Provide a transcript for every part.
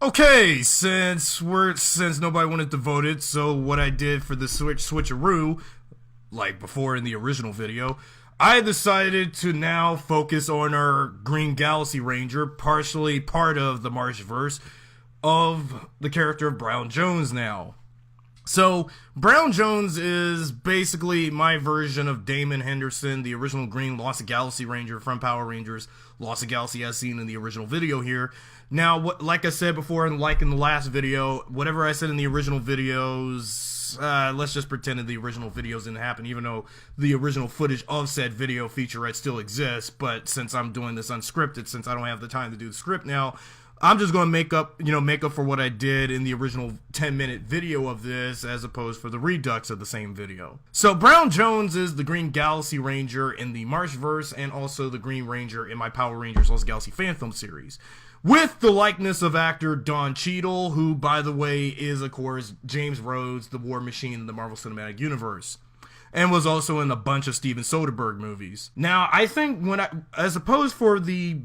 Okay, since nobody wanted to vote it, so what I did for the switcheroo, like before in the original video, I decided to now focus on our Green Galaxy Ranger, partially part of the Marsh-Verse, of the character of Browne Jones now. So, Browne Jones is basically my version of Damon Henderson, the original Green Galaxy Ranger from Power Rangers Lost Galaxy as seen in the original video here. Now, like I said before, and like in the last video, whatever I said in the original videos, let's just pretend that the original videos didn't happen, even though the original footage of said video featurette still exists. But since I'm doing this unscripted, since I don't have the time to do the script now, I'm just going to make up for what I did in the original 10-minute video of this, as opposed for the redux of the same video. So Browne Jones is the Green Galaxy Ranger in the Marsh-Verse, and also the Green Ranger in my Power Rangers Lost Galaxy fan film series, with the likeness of actor Don Cheadle, who, by the way, is, of course, James Rhodes, the War Machine in the Marvel Cinematic Universe, and was also in a bunch of Steven Soderbergh movies. Now, I think as opposed for the,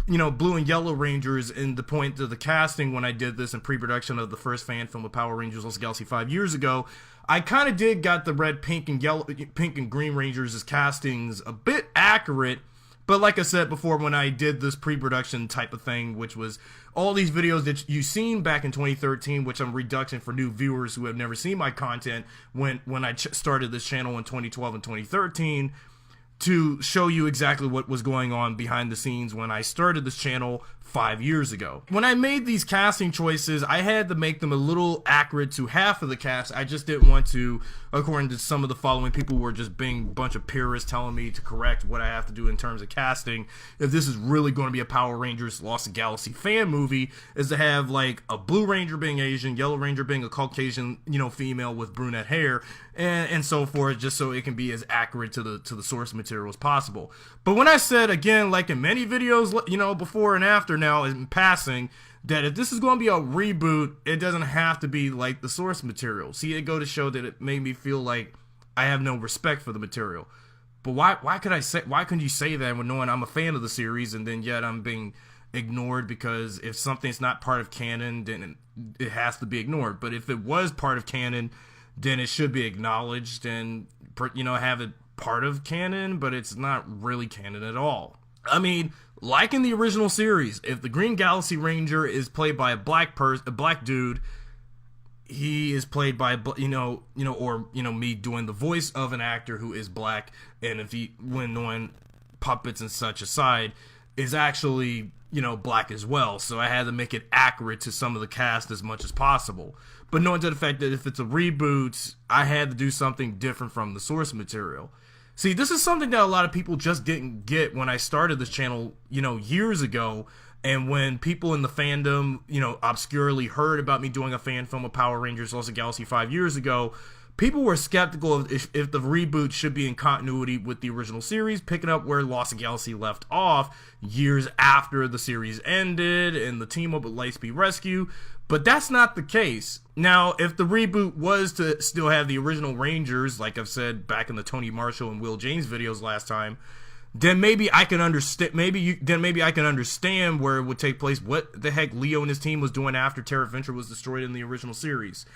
Blue and Yellow Rangers in the point of the casting when I did this in pre-production of the first fan film of Power Rangers Lost Galaxy 5 years ago, I kind of got the red, pink, and green Rangers as castings a bit accurate. But like I said before, when I did this pre-production type of thing, which was all these videos that you've seen back in 2013, which I'm reducing for new viewers who have never seen my content, when I started this channel in 2012 and 2013, to show you exactly what was going on behind the scenes when I started this channel 5 years ago. When I made these casting choices, I had to make them a little accurate to half of the cast. I just didn't want to, according to some of the following people who were just being a bunch of purists telling me to correct what I have to do in terms of casting, if this is really going to be a Power Rangers Lost Galaxy fan movie, is to have like a Blue Ranger being Asian, Yellow Ranger being a Caucasian, female with brunette hair, and so forth, just so it can be as accurate to the source material as possible. But when I said, again, like in many videos, before and after now in passing, that if this is going to be a reboot, it doesn't have to be like the source material. See, it go to show that it made me feel like I have no respect for the material. But why couldn't you say that when knowing I'm a fan of the series, and then yet I'm being ignored because if something's not part of canon, then it has to be ignored. But if it was part of canon, then it should be acknowledged and, have it part of canon, but it's not really canon at all. I mean, like in the original series, if the Green Galaxy Ranger is played by a black dude, he is played by, me doing the voice of an actor who is black, and if he, when knowing puppets and such aside, is actually, black as well. So I had to make it accurate to some of the cast as much as possible. But knowing to the fact that if it's a reboot, I had to do something different from the source material. See, this is something that a lot of people just didn't get when I started this channel, years ago. And when people in the fandom, obscurely heard about me doing a fan film of Power Rangers Lost Galaxy 5 years ago, people were skeptical of if the reboot should be in continuity with the original series, picking up where Lost Galaxy left off years after the series ended and the team up with Lightspeed Rescue. But that's not the case. Now, if the reboot was to still have the original Rangers, like I've said back in the Tony Marshall and Will James videos last time, then maybe I can understand. Maybe I can understand where it would take place. What the heck Leo and his team was doing after Terra Venture was destroyed in the original series.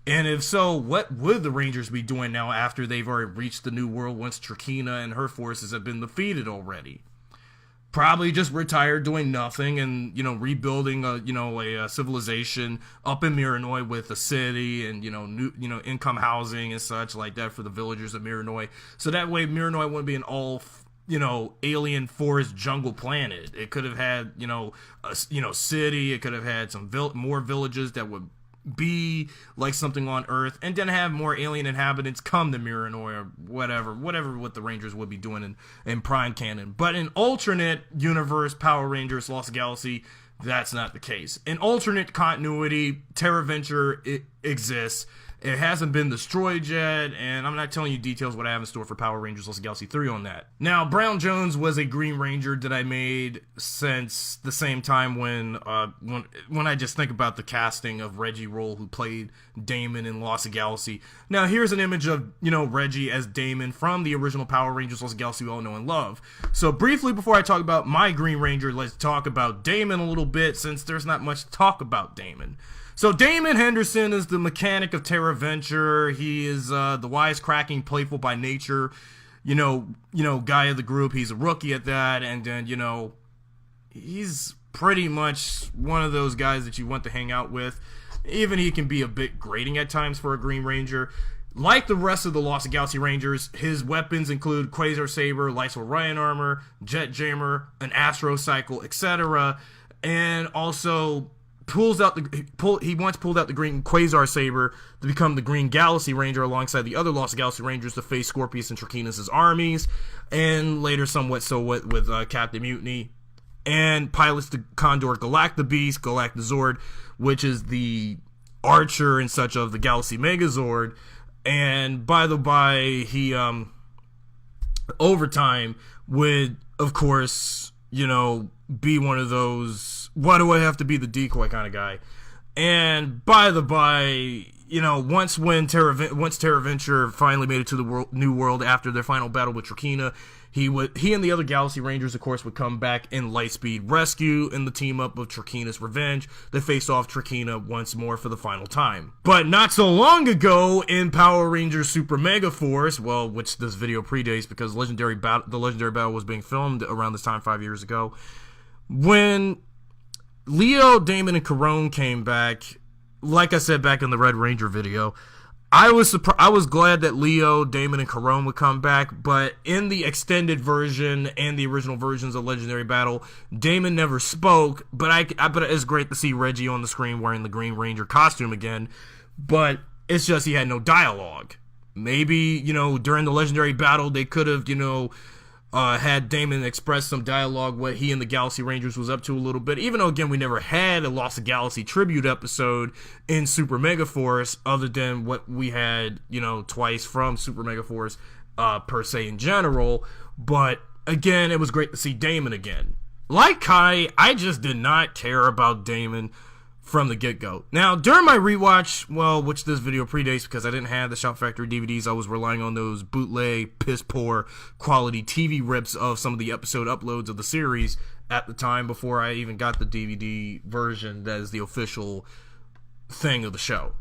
And if so, what would the Rangers be doing now after they've already reached the new world once Trakeena and her forces have been defeated already? Probably just retired doing nothing and, rebuilding a civilization up in Miranoi with a city and, new, income housing and such like that for the villagers of Miranoi. So that way Miranoi wouldn't be an all, alien forest jungle planet. It could have had, a city. It could have had some more villages that would be like something on Earth, and then have more alien inhabitants come to Miranoi or whatever what the Rangers would be doing in Prime Canon. But in alternate universe Power Rangers Lost Galaxy, that's not the case. In alternate continuity, Terra Venture exists, It hasn't been destroyed yet, and I'm not telling you details what I have in store for Power Rangers Lost Galaxy 3 on that. Now, Browne Jones was a Green Ranger that I made since the same time when I just think about the casting of Reggie Roll, who played Damon in Lost Galaxy. Now, here's an image of, Reggie as Damon from the original Power Rangers Lost Galaxy we all know and love. So, briefly, before I talk about my Green Ranger, let's talk about Damon a little bit, since there's not much to talk about Damon. So Damon Henderson is the mechanic of Terra Venture. He is the wisecracking, playful by nature, guy of the group. He's a rookie at that, and then he's pretty much one of those guys that you want to hang out with. Even he can be a bit grating at times for a Green Ranger. Like the rest of the Lost Galaxy Rangers, his weapons include Quasar Saber, Lights Orion Armor, Jet Jammer, an Astro Cycle, etc. And also he once pulled out the green Quasar Saber to become the Green Galaxy Ranger alongside the other Lost Galaxy Rangers to face Scorpius and Trakeena's armies, and later somewhat so with Captain Mutiny, and pilots the Condor Galactabeast, Galactazord, which is the archer and such of the Galaxy Megazord. And by the by, he over time would, of course, be one of those, why do I have to be the decoy kind of guy? And by the by, once Terra Venture finally made it to the New World after their final battle with Trakeena, he and the other Galaxy Rangers, of course, would come back in Lightspeed Rescue in the team-up of Trakeena's Revenge. They faced off Trakeena once more for the final time. But not so long ago, in Power Rangers Super Mega Force, which this video predates because the Legendary Battle was being filmed around this time 5 years ago, when Leo, Damon, and Karone came back, like I said back in the Red Ranger video, I was glad that Leo, Damon, and Karone would come back, but in the extended version and the original versions of Legendary Battle, Damon never spoke, but it's great to see Reggie on the screen wearing the Green Ranger costume again, but it's just he had no dialogue. Maybe, during the Legendary Battle, they could have, had Damon express some dialogue what he and the Galaxy Rangers was up to a little bit, even though, again, we never had a Lost Galaxy tribute episode in Super Mega Force other than what we had, twice from Super Mega Force per se in general. But again, it was great to see Damon again. Like Kai, I just did not care about Damon from the get-go. Now, during my rewatch, which this video predates because I didn't have the Shout Factory DVDs, I was relying on those bootleg, piss-poor quality TV rips of some of the episode uploads of the series at the time before I even got the DVD version that is the official thing of the show.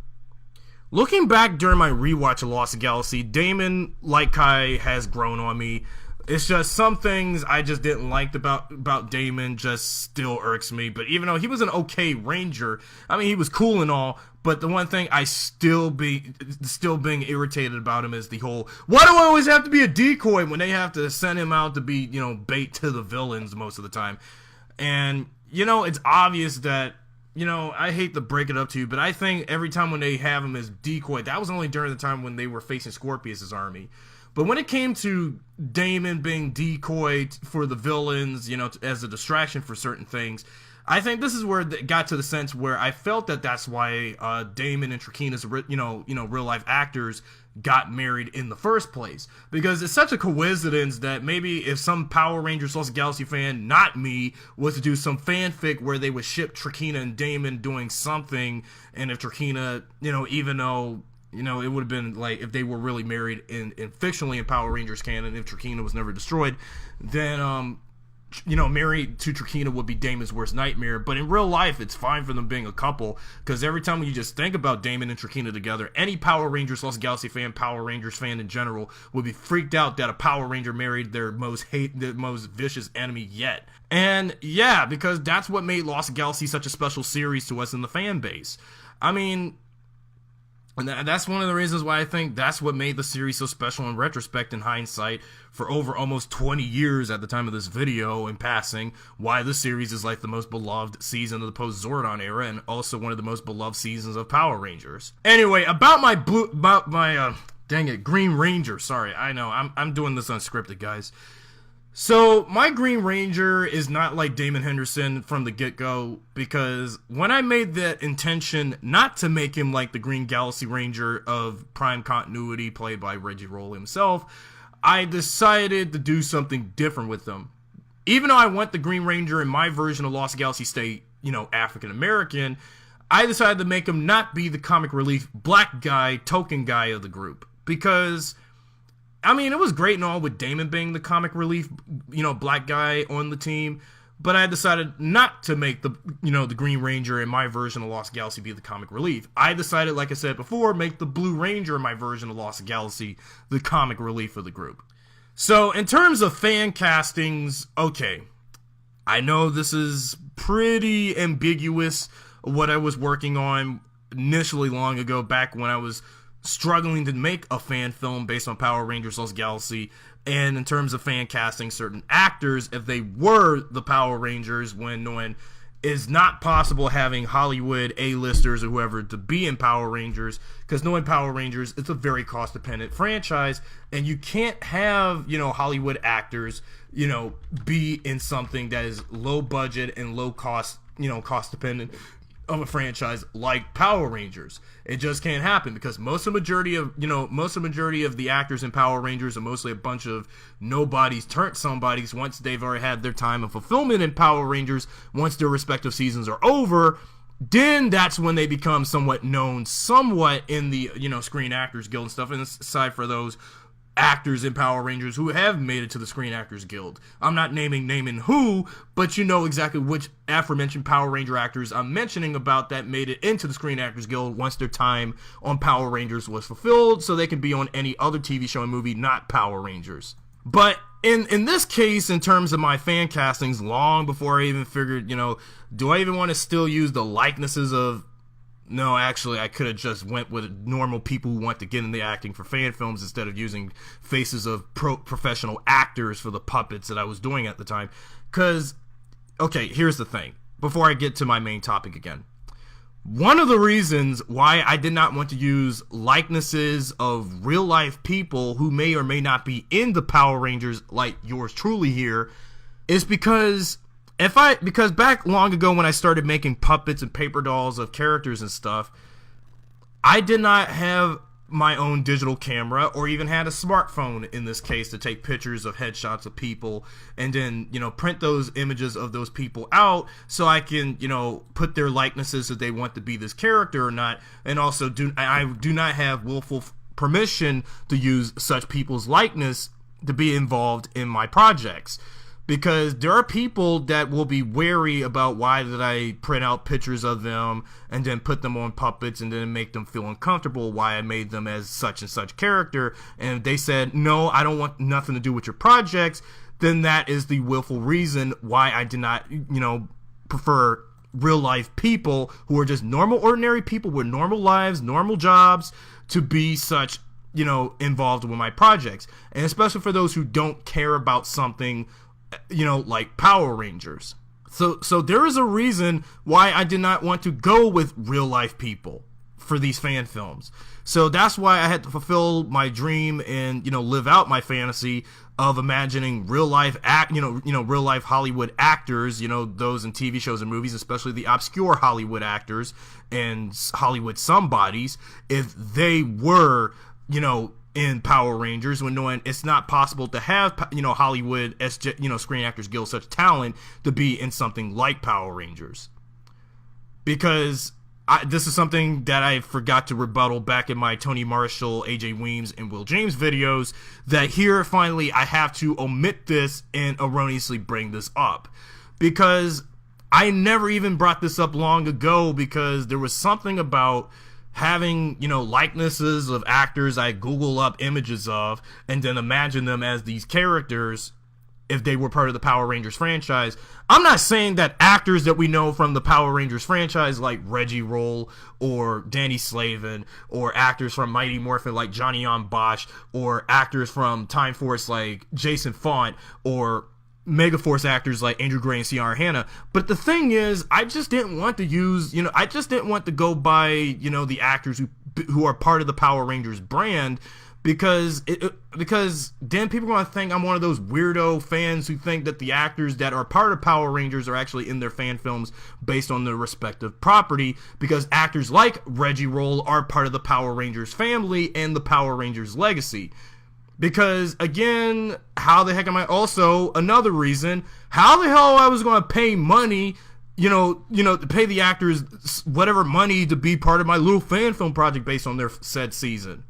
Looking back during my rewatch of Lost Galaxy, Damon, like Kai, has grown on me. It's just some things I just didn't like about Damon just still irks me. But even though he was an okay Ranger, he was cool and all, but the one thing I still being irritated about him is the whole, why do I always have to be a decoy when they have to send him out to be, bait to the villains most of the time. And, it's obvious that, I hate to break it up to you, but I think every time when they have him as decoy, that was only during the time when they were facing Scorpius' army. But when it came to Damon being decoyed for the villains, as a distraction for certain things, I think this is where it got to the sense where I felt that that's why Damon and Trakeena's, real life actors got married in the first place. Because it's such a coincidence that maybe if some Power Rangers Lost Galaxy fan, not me, was to do some fanfic where they would ship Trakeena and Damon doing something, and if Trakeena, even though, it would have been like if they were really married in fictionally in Power Rangers canon, if Trakeena was never destroyed, then, married to Trakeena would be Damon's worst nightmare. But in real life, it's fine for them being a couple, because every time you just think about Damon and Trakeena together, any Power Rangers Lost Galaxy fan, Power Rangers fan in general, would be freaked out that a Power Ranger married their most vicious enemy yet. And yeah, because that's what made Lost Galaxy such a special series to us in the fan base. And that's one of the reasons why I think that's what made the series so special in retrospect, in hindsight, for over almost 20 years at the time of this video in passing, why the series is like the most beloved season of the post-Zordon era and also one of the most beloved seasons of Power Rangers. Anyway, about my Green Ranger, sorry, I know, I'm doing this unscripted, guys. So, my Green Ranger is not like Damon Henderson from the get-go, because when I made that intention not to make him like the Green Galaxy Ranger of Prime Continuity, played by Reggie Roll himself, I decided to do something different with him. Even though I want the Green Ranger in my version of Lost Galaxy State, African-American, I decided to make him not be the comic relief black guy, token guy of the group, because it was great and all with Damon being the comic relief, black guy on the team, but I decided not to make the Green Ranger in my version of Lost Galaxy be the comic relief. I decided, like I said before, make the Blue Ranger in my version of Lost Galaxy the comic relief of the group. So, in terms of fan castings, okay, I know this is pretty ambiguous, what I was working on initially long ago, back when I was struggling to make a fan film based on Power Rangers Lost Galaxy, and in terms of fan casting certain actors, if they were the Power Rangers, when knowing it's not possible having Hollywood A-listers or whoever to be in Power Rangers, because knowing Power Rangers, it's a very cost-dependent franchise, and you can't have, Hollywood actors, be in something that is low budget and low cost, cost-dependent of a franchise like Power Rangers. It just can't happen, because most of the majority of the actors in Power Rangers are mostly a bunch of nobodies turned somebodies once they've already had their time of fulfillment in Power Rangers. Once their respective seasons are over, then that's when they become somewhat known, somewhat in the Screen Actors Guild and stuff. And aside for those actors in Power Rangers who have made it to the Screen Actors Guild, I'm not naming who, but you know exactly which aforementioned Power Ranger actors I'm mentioning about that made it into the Screen Actors Guild once their time on Power Rangers was fulfilled, so they can be on any other TV show and movie not Power Rangers. But in this case, in terms of my fan castings, long before I even figured, do I even want to still use the likenesses of... No, actually, I could have just went with normal people who want to get into acting for fan films instead of using faces of professional actors for the puppets that I was doing at the time. Because, okay, here's the thing. Before I get to my main topic again. One of the reasons why I did not want to use likenesses of real-life people who may or may not be in the Power Rangers, like yours truly here, is because... Because back long ago when I started making puppets and paper dolls of characters and stuff, I did not have my own digital camera or even had a smartphone in this case to take pictures of headshots of people and then, print those images of those people out so I can, put their likenesses if they want to be this character or not. And also, I do not have willful permission to use such people's likeness to be involved in my projects. Because there are people that will be wary about why did I print out pictures of them and then put them on puppets and then make them feel uncomfortable why I made them as such and such character. And if they said, no, I don't want nothing to do with your projects, then that is the willful reason why I did not, prefer real life people who are just normal, ordinary people with normal lives, normal jobs to be such, involved with my projects. And especially for those who don't care about something like Power Rangers. So there is a reason why I did not want to go with real life people for these fan films. So that's why I had to fulfill my dream and, live out my fantasy of imagining real life real life Hollywood actors, those in TV shows and movies, especially the obscure Hollywood actors and Hollywood somebodies, if they were, in Power Rangers, when knowing it's not possible to have, Hollywood, Screen Actors Guild such talent to be in something like Power Rangers. Because this is something that I forgot to rebuttal back in my Tony Marshall, AJ Weems, and Will James videos, that here finally I have to omit this and erroneously bring this up. Because I never even brought this up long ago, because there was something about having, likenesses of actors I Google up images of and then imagine them as these characters if they were part of the Power Rangers franchise. I'm not saying that actors that we know from the Power Rangers franchise like Reggie Roll or Danny Slavin, or actors from Mighty Morphin like Johnny on Bosch, or actors from Time Force like Jason Font, or Megaforce actors like Andrew Gray and Ciara Hanna. But the thing is, I just didn't want to use, I just didn't want to go by, the actors who are part of the Power Rangers brand, because then people are going to think I'm one of those weirdo fans who think that the actors that are part of Power Rangers are actually in their fan films based on their respective property, because actors like Reggie Roll are part of the Power Rangers family and the Power Rangers legacy. Because, again, how the heck am I... Also, another reason, how the hell I was going to pay money, to pay the actors whatever money to be part of my little fan film project based on their said season.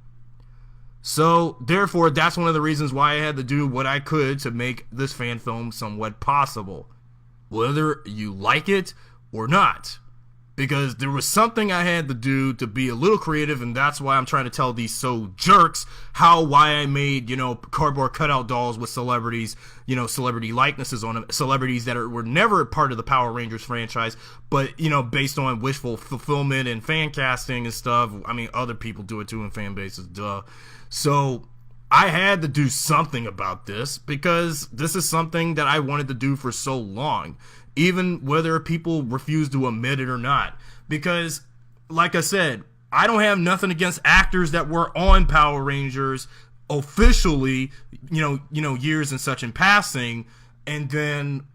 So, therefore, that's one of the reasons why I had to do what I could to make this fan film somewhat possible. Whether you like it or not. Because there was something I had to do to be a little creative, and that's why I'm trying to tell these jerks why I made, cardboard cutout dolls with celebrities, celebrity likenesses on them, celebrities that were never part of the Power Rangers franchise, but, based on wishful fulfillment and fan casting and stuff. I mean, other people do it too in fan bases, duh. So, I had to do something about this, because this is something that I wanted to do for so long. Even whether people refuse to admit it or not. Because, like I said, I don't have nothing against actors that were on Power Rangers officially, years and such in passing, and then,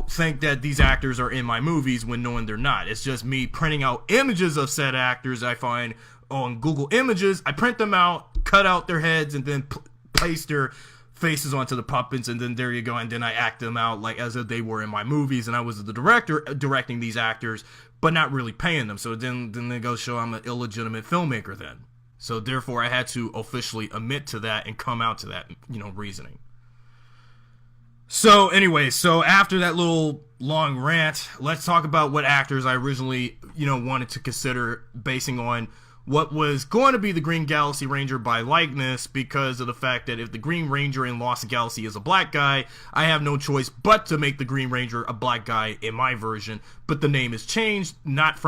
think that these actors are in my movies when knowing they're not. It's just me printing out images of said actors I find on Google Images. I print them out, cut out their heads, and then place their faces onto the puppets, and then there you go, and then I act them out like as if they were in my movies, and I was the director directing these actors, but not really paying them. So then they go show I'm an illegitimate filmmaker then. So therefore I had to officially admit to that and come out to that, reasoning. So anyway, so after that little long rant, let's talk about what actors I originally, wanted to consider basing on what was going to be the Green Galaxy Ranger by likeness, because of the fact that if the Green Ranger in Lost Galaxy is a black guy, I have no choice but to make the Green Ranger a black guy in my version. But the name is changed, not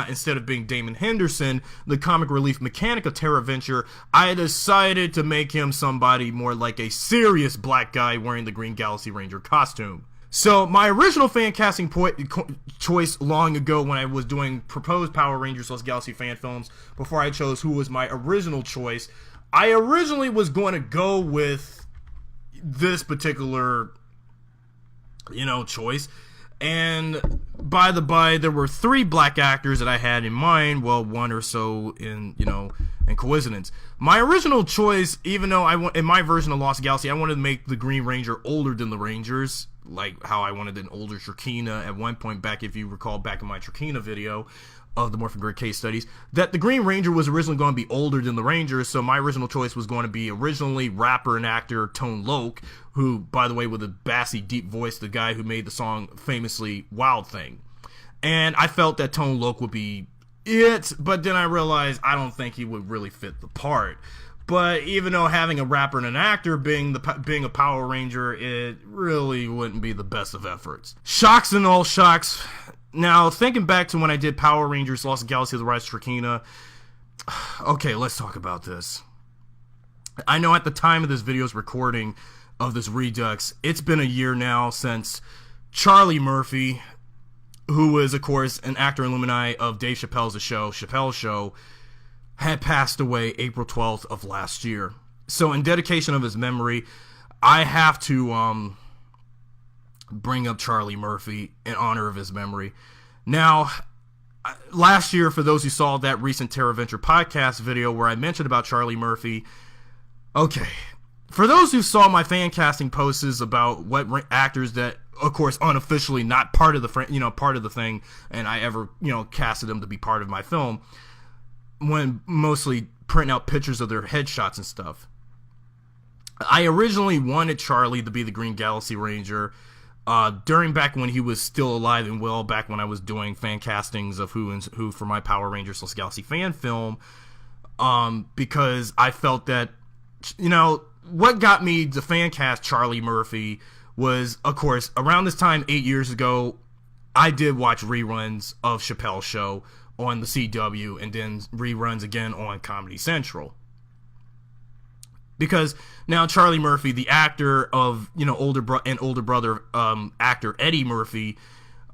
instead of being Damon Henderson, the comic relief mechanic of Terra Venture, I decided to make him somebody more like a serious black guy wearing the Green Galaxy Ranger costume. So, my original fan casting choice long ago when I was doing proposed Power Rangers Lost Galaxy fan films, before I chose who was my original choice, I originally was going to go with this particular, choice. And, by the by, there were 3 black actors that I had in mind, well, 1 or so in coincidence. My original choice, even though in my version of Lost Galaxy, I wanted to make the Green Ranger older than the Rangers, like how I wanted an older Trakeena at one point back, if you recall back in my Trakeena video of the Morphin case studies, that the Green Ranger was originally going to be older than the Rangers, so my original choice was going to be originally rapper and actor Tone Loc, who, by the way, with a bassy, deep voice, the guy who made the song famously Wild Thing. And I felt that Tone Loc would be it, but then I realized I don't think he would really fit the part. But even though having a rapper and an actor being a Power Ranger, it really wouldn't be the best of efforts. Shocks and all shocks. Now, thinking back to when I did Power Rangers Lost Galaxy: The Rise of Trakeena, okay, let's talk about this. I know at the time of this video's recording of this Redux, it's been a year now since Charlie Murphy, who was, of course, an actor and alumni of Dave Chappelle's show, had passed away April 12th of last year. So in dedication of his memory, I have to bring up Charlie Murphy in honor of his memory. Now, last year, for those who saw that recent Terra Venture podcast video where I mentioned about Charlie Murphy, okay, for those who saw my fan casting posts about what actors that, of course, unofficially not part of the thing, and I ever, casted them to be part of my film, when mostly printing out pictures of their headshots and stuff. I originally wanted Charlie to be the Green Galaxy Ranger during back when he was still alive and well, back when I was doing fan castings of who for my Power Rangers Lost Galaxy fan film, because I felt that, what got me to fan cast Charlie Murphy was, of course, around this time 8 years ago, I did watch reruns of Chappelle's show on the CW, and then reruns again on Comedy Central. Because now Charlie Murphy, the actor of, older brother actor Eddie Murphy,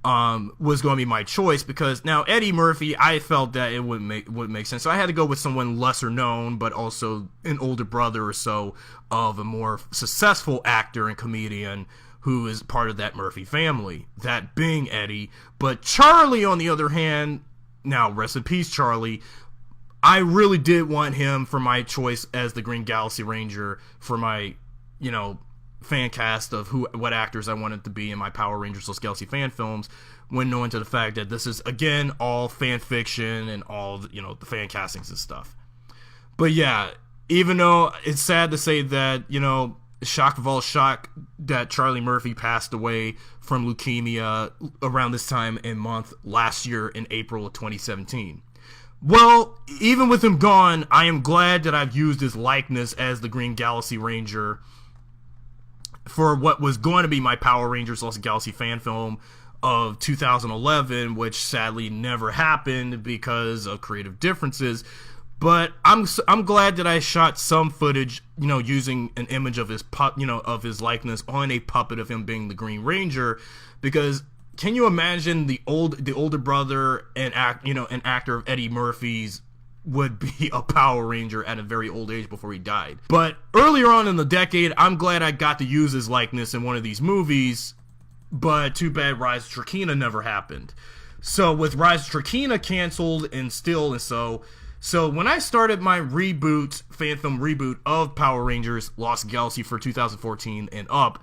was going to be my choice, because now Eddie Murphy, I felt that it would make sense. So I had to go with someone lesser known, but also an older brother or so of a more successful actor and comedian who is part of that Murphy family, that being Eddie. But Charlie, on the other hand, now rest in peace, Charlie, I really did want him for my choice as the Green Galaxy Ranger for my, fan cast of what actors I wanted to be in my Power Rangers Lost Galaxy fan films, when knowing to the fact that this is, again, all fan fiction and all, the fan castings and stuff. But yeah, even though it's sad to say that, shock of all shock that Charlie Murphy passed away from leukemia around this time and month last year in April of 2017. Well, even with him gone, I am glad that I've used his likeness as the Green Galaxy Ranger for what was going to be my Power Rangers Lost Galaxy fan film of 2011, which sadly never happened because of creative differences. But I'm glad that I shot some footage, using an image of his of his likeness on a puppet of him being the Green Ranger, because can you imagine the older brother and an actor of Eddie Murphy's would be a Power Ranger at a very old age before he died. But earlier on in the decade, I'm glad I got to use his likeness in one of these movies, but too bad Rise of Trakeena never happened. So with Rise of Trakeena canceled so when I started my fan film reboot of Power Rangers Lost Galaxy for 2014 and up,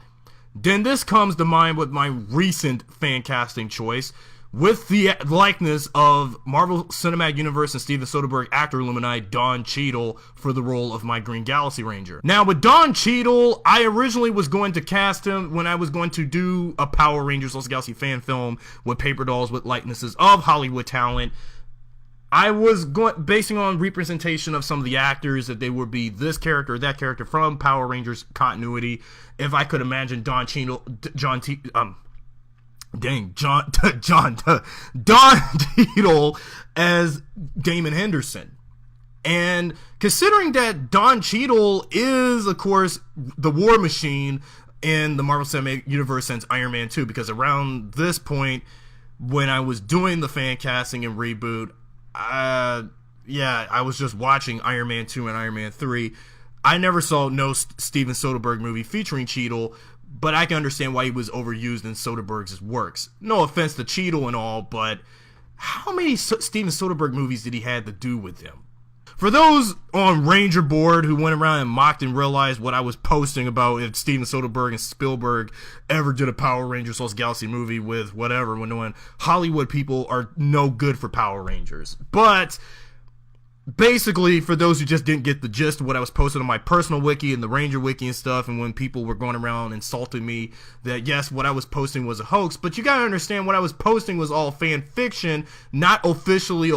then this comes to mind with my recent fan casting choice, with the likeness of Marvel Cinematic Universe and Steven Soderbergh actor alumni Don Cheadle for the role of my Green Galaxy Ranger. Now, with Don Cheadle, I originally was going to cast him when I was going to do a Power Rangers Lost Galaxy fan film with paper dolls with likenesses of Hollywood talent. I was basing on representation of some of the actors, that they would be this character or that character from Power Rangers continuity. If I could imagine Don Cheadle as Damon Henderson. And considering that Don Cheadle is, of course, the war machine in the Marvel Cinematic Universe since Iron Man 2, because around this point, when I was doing the fan casting and reboot, I was just watching Iron Man 2 and Iron Man 3. I never saw no Steven Soderbergh movie featuring Cheadle, but I can understand why he was overused in Soderbergh's works. No offense to Cheadle and all, but how many Steven Soderbergh movies did he have to do with him? For those on Ranger Board who went around and mocked and realized what I was posting about if Steven Soderbergh and Spielberg ever did a Power Rangers Lost Galaxy movie with whatever, when knowing Hollywood people are no good for Power Rangers. But basically, for those who just didn't get the gist of what I was posting on my personal wiki and the Ranger wiki and stuff, and when people were going around insulting me that yes, what I was posting was a hoax, but you gotta understand, what I was posting was all fan fiction, not officially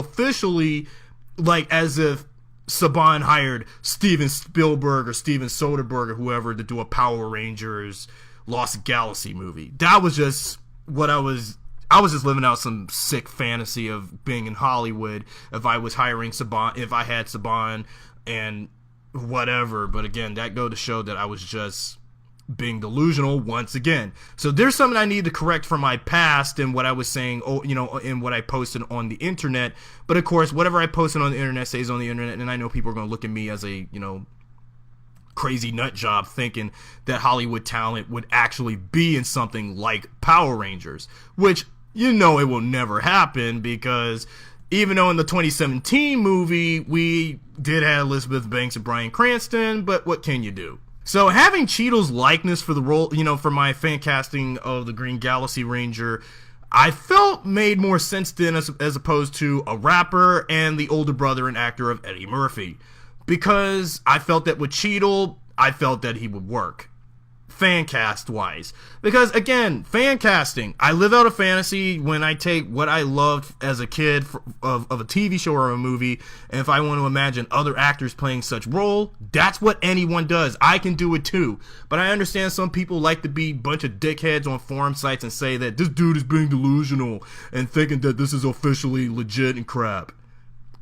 like as if Saban hired Steven Spielberg or Steven Soderbergh or whoever to do a Power Rangers Lost Galaxy movie. That was just what I was just living out some sick fantasy of being in Hollywood if I was hiring Saban, if I had Saban and whatever. But again, that go to show that I was just being delusional once again. So there's something I need to correct from my past and what I was saying, and what I posted on the internet. But of course, whatever I posted on the internet stays on the internet, and I know people are going to look at me as a, crazy nut job thinking that Hollywood talent would actually be in something like Power Rangers, which it will never happen, because even though in the 2017 movie we did have Elizabeth Banks and Bryan Cranston, but what can you do? So having Cheadle's likeness for the role, for my fan casting of the Green Galaxy Ranger, I felt made more sense than as opposed to a rapper and the older brother and actor of Eddie Murphy. Because I felt that with Cheadle, I felt that he would work. Fan cast wise, because again, fan casting, I live out a fantasy when I take what I loved as a kid of a TV show or a movie, and if I want to imagine other actors playing such role, that's what anyone does. I can do it too. But I understand some people like to be a bunch of dickheads on forum sites and say that this dude is being delusional and thinking that this is officially legit and crap.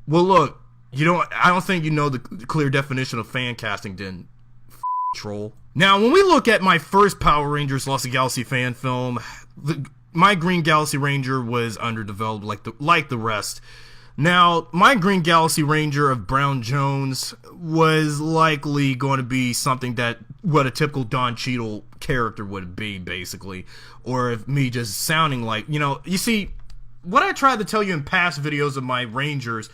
Well, look, I don't think you know the clear definition of fan casting, then troll. Now, when we look at my first Power Rangers Lost Galaxy fan film, my Green Galaxy Ranger was underdeveloped like the rest. Now, my Green Galaxy Ranger of Browne Jones was likely going to be something that what a typical Don Cheadle character would be, basically. Or if me just sounding like, you see, what I tried to tell you in past videos of my Rangers,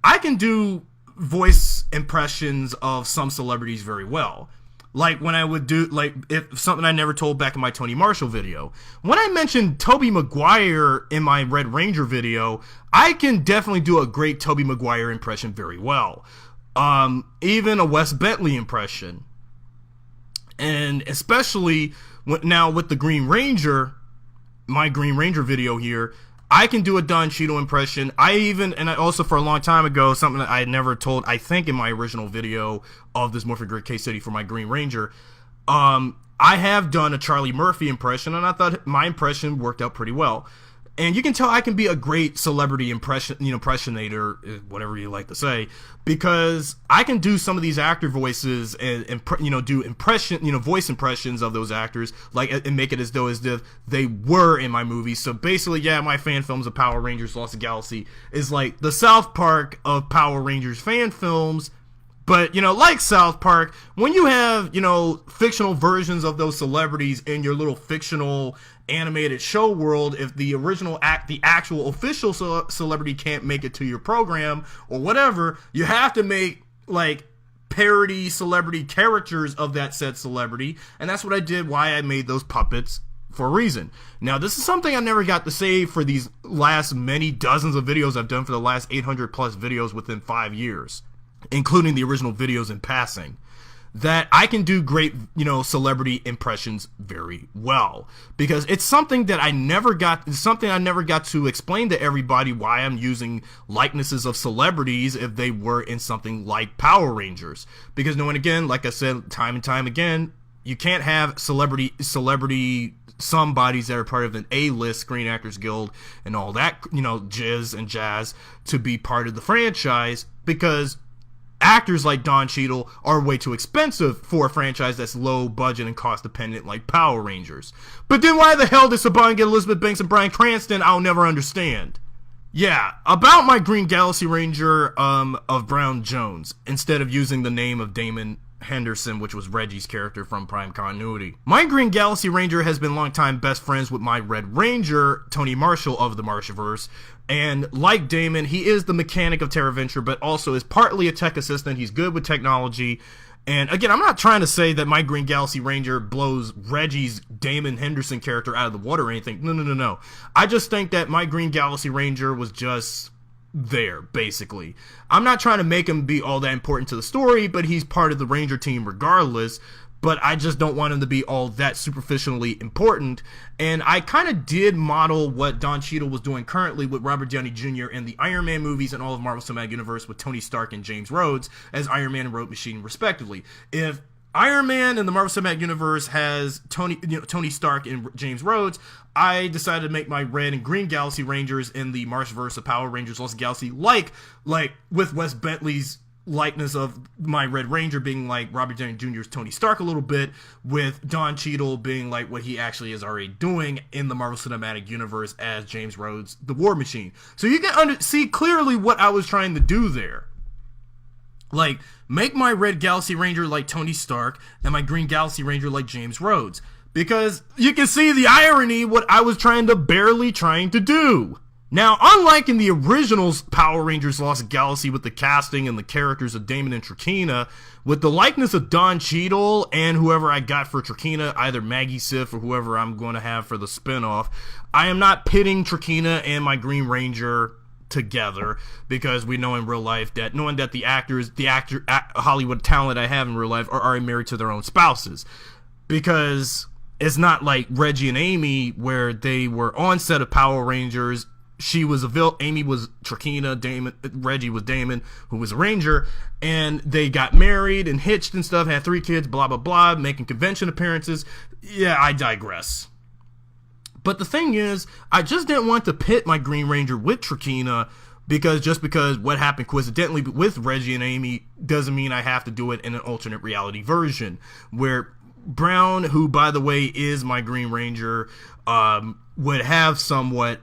I can do voice impressions of some celebrities very well. Like when I would do, if something I never told back in my Tony Marshall video. When I mentioned Tobey Maguire in my Red Ranger video, I can definitely do a great Tobey Maguire impression very well. Even a Wes Bentley impression. And especially now with the Green Ranger, my Green Ranger video here, I can do a Don Cheadle impression. And I also for a long time ago, something that I had never told, I think in my original video of this Morphin Grid case study for my Green Ranger, I have done a Charlie Murphy impression, and I thought my impression worked out pretty well. And you can tell I can be a great celebrity impressionator, whatever you like to say, because I can do some of these actor voices and do voice impressions of those actors, and make it as though as if they were in my movies. So basically, yeah, my fan films of Power Rangers Lost Galaxy is like the South Park of Power Rangers fan films. But, like South Park, when you have, fictional versions of those celebrities in your little fictional animated show world, if the actual official celebrity can't make it to your program or whatever, you have to make, parody celebrity characters of that said celebrity. And that's what I did, why I made those puppets for a reason. Now, this is something I never got to say for these last many dozens of videos I've done for the last 800 plus videos within 5 years. Including the original videos in passing, that I can do great, celebrity impressions very well, because it's something that I never got to explain to everybody why I'm using likenesses of celebrities if they were in something like Power Rangers. Because again, like I said time and time again, you can't have celebrity somebodies that are part of an A-list Screen Actors Guild and all that, jizz and jazz to be part of the franchise, because actors like Don Cheadle are way too expensive for a franchise that's low budget and cost dependent like Power Rangers. But then why the hell did Saban get Elizabeth Banks and Bryan Cranston? I'll never understand. Yeah, about my Green Galaxy Ranger of Browne Jones, instead of using the name of Damon Henderson, which was Reggie's character from Prime Continuity. My Green Galaxy Ranger has been longtime best friends with my Red Ranger, Tony Marshall of the Marsh-Verse, and like Damon, he is the mechanic of Terra Venture, but also is partly a tech assistant. He's good with technology. And again, I'm not trying to say that my Green Galaxy Ranger blows Reggie's Damon Henderson character out of the water or anything. No. I just think that my Green Galaxy Ranger was just there, basically. I'm not trying to make him be all that important to the story, but he's part of the Ranger team regardless. But I just don't want him to be all that superficially important. And I kind of did model what Don Cheadle was doing currently with Robert Downey Jr. in the Iron Man movies and all of Marvel Cinematic Universe with Tony Stark and James Rhodes as Iron Man and Rogue Machine, respectively. If Iron Man in the Marvel Cinematic Universe has Tony Stark and James Rhodes, I decided to make my Red and Green Galaxy Rangers in the Marsh-Verse of Power Rangers Lost Galaxy like with Wes Bentley's likeness of my Red Ranger being like Robert Downey Jr.'s Tony Stark a little bit, with Don Cheadle being like what he actually is already doing in the Marvel Cinematic Universe as James Rhodes, the War Machine. So you can see clearly what I was trying to do there. Like, make my Red Galaxy Ranger like Tony Stark and my Green Galaxy Ranger like James Rhodes. Because you can see the irony, what I was barely trying to do. Now, unlike in the originals Power Rangers Lost Galaxy with the casting and the characters of Damon and Trakeena, with the likeness of Don Cheadle and whoever I got for Trakeena, either Maggie Sif or whoever I'm going to have for the spinoff, I am not pitting Trakeena and my Green Ranger together, because we know in real life that knowing that the Hollywood talent I have in real life are already married to their own spouses. Because it's not like Reggie and Amy where they were on set of Power Rangers. She was Amy was Trakeena, Reggie was Damon, who was a Ranger, and they got married and hitched and stuff, had 3 kids, blah, blah, blah, making convention appearances. Yeah, I digress. But the thing is, I just didn't want to pit my Green Ranger with Trakeena, because what happened coincidentally with Reggie and Amy doesn't mean I have to do it in an alternate reality version, where Browne, who by the way is my Green Ranger, would have somewhat,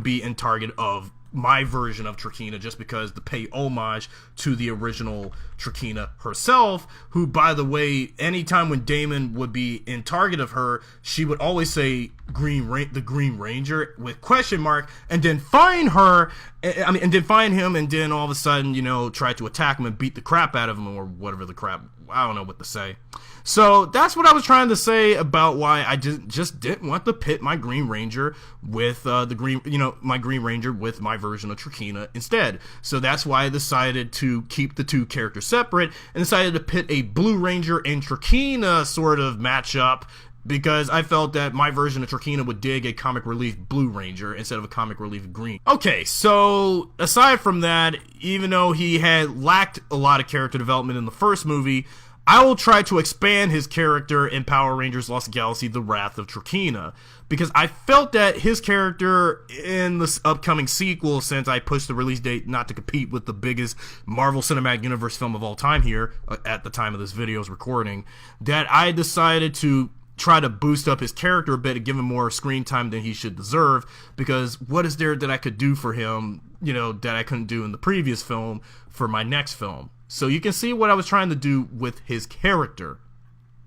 be in target of my version of Trakeena, just because to pay homage to the original Trakeena herself, who, by the way, anytime when Damon would be in target of her, she would always say the Green Ranger with question mark, and then find her, and then find him, and then all of a sudden, try to attack him and beat the crap out of him, or whatever the crap, I don't know what to say. So that's what I was trying to say about why I just didn't want to pit my Green Ranger with my Green Ranger with my version of Trakeena instead. So that's why I decided to keep the two characters separate and decided to pit a Blue Ranger and Trakeena sort of matchup, because I felt that my version of Trakeena would dig a comic relief Blue Ranger instead of a comic relief Green. Okay, so aside from that, even though he had lacked a lot of character development in the first movie, I will try to expand his character in Power Rangers Lost Galaxy: The Wrath of Trakeena, because I felt that his character in this upcoming sequel, since I pushed the release date not to compete with the biggest Marvel Cinematic Universe film of all time here, at the time of this video's recording, that I decided to try to boost up his character a bit and give him more screen time than he should deserve, because what is there that I could do for him, that I couldn't do in the previous film for my next film? So you can see what I was trying to do with his character,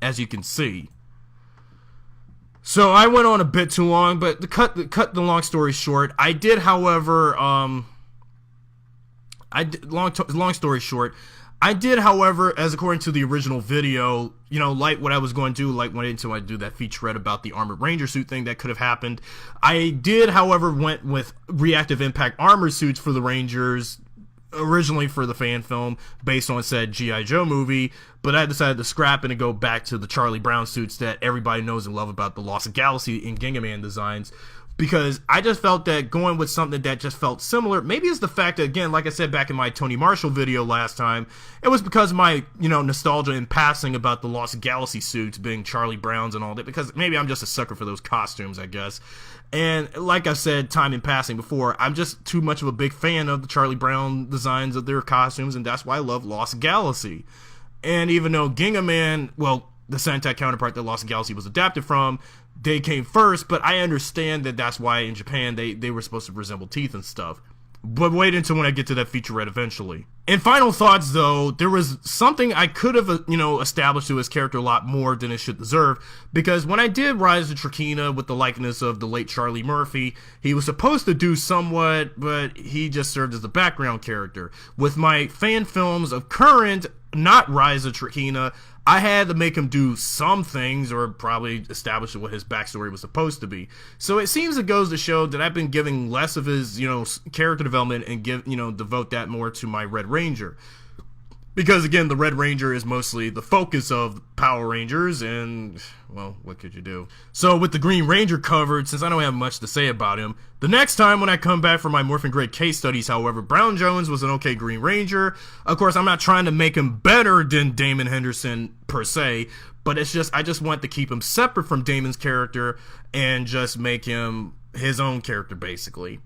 as you can see. So I went on a bit too long, but to cut the long story short, I did, however, long story short, I did, however, as according to the original video, like what I was going to do, like went into I do that featurette about the Armored Ranger suit thing that could have happened. I did, however, went with reactive impact armor suits for the Rangers, originally for the fan film based on said G.I. Joe movie, but I decided to scrap it and go back to the Charlie Brown suits that everybody knows and love about the Lost Galaxy and Ginga Man designs, because I just felt that going with something that just felt similar, maybe it's the fact that, again, like I said back in my Tony Marshall video last time, it was because of my, nostalgia in passing about the Lost Galaxy suits being Charlie Brown's and all that, because maybe I'm just a sucker for those costumes, I guess. And like I said, time in passing before, I'm just too much of a big fan of the Charlie Brown designs of their costumes, and that's why I love Lost Galaxy. And even though Ginga Man, well, the Sentai counterpart that Lost Galaxy was adapted from, they came first, but I understand that that's why in Japan they were supposed to resemble teeth and stuff. But wait until when I get to that featurette eventually. In final thoughts, though, there was something I could have, established to his character a lot more than it should deserve, because when I did Rise of Trakeena with the likeness of the late Charlie Murphy, he was supposed to do somewhat, but he just served as a background character. With my fan films of current, not Rise of Trakeena, I had to make him do some things, or probably establish what his backstory was supposed to be. So it seems it goes to show that I've been giving less of his, character development and devote that more to my Red Ranger. Because, again, the Red Ranger is mostly the focus of Power Rangers, and, well, what could you do? So, with the Green Ranger covered, since I don't have much to say about him, the next time when I come back for my Morphin grade case studies, however, Browne Jones was an okay Green Ranger. Of course, I'm not trying to make him better than Damon Henderson, per se, but it's just, I just want to keep him separate from Damon's character, and just make him his own character, basically.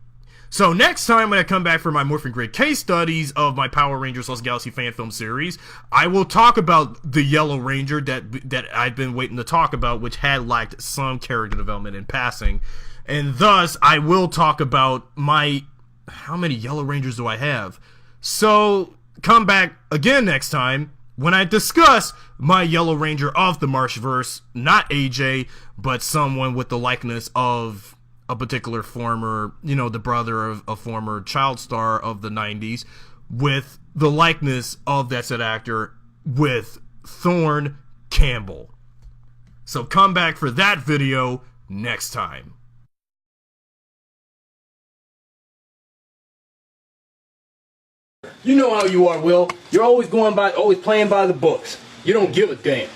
So next time when I come back for my Morphin grade case studies of my Power Rangers Lost Galaxy fan film series, I will talk about the Yellow Ranger that I've been waiting to talk about, which had lacked some character development in passing. And thus, I will talk about how many Yellow Rangers do I have? So, come back again next time when I discuss my Yellow Ranger of the Marsh-Verse, not AJ, but someone with the likeness of a particular former, the brother of a former child star of the 90s, with the likeness of that said actor with Thorne Campbell. So come back for that video next time. You know how you are, Will. You're always playing by the books. You don't give a damn.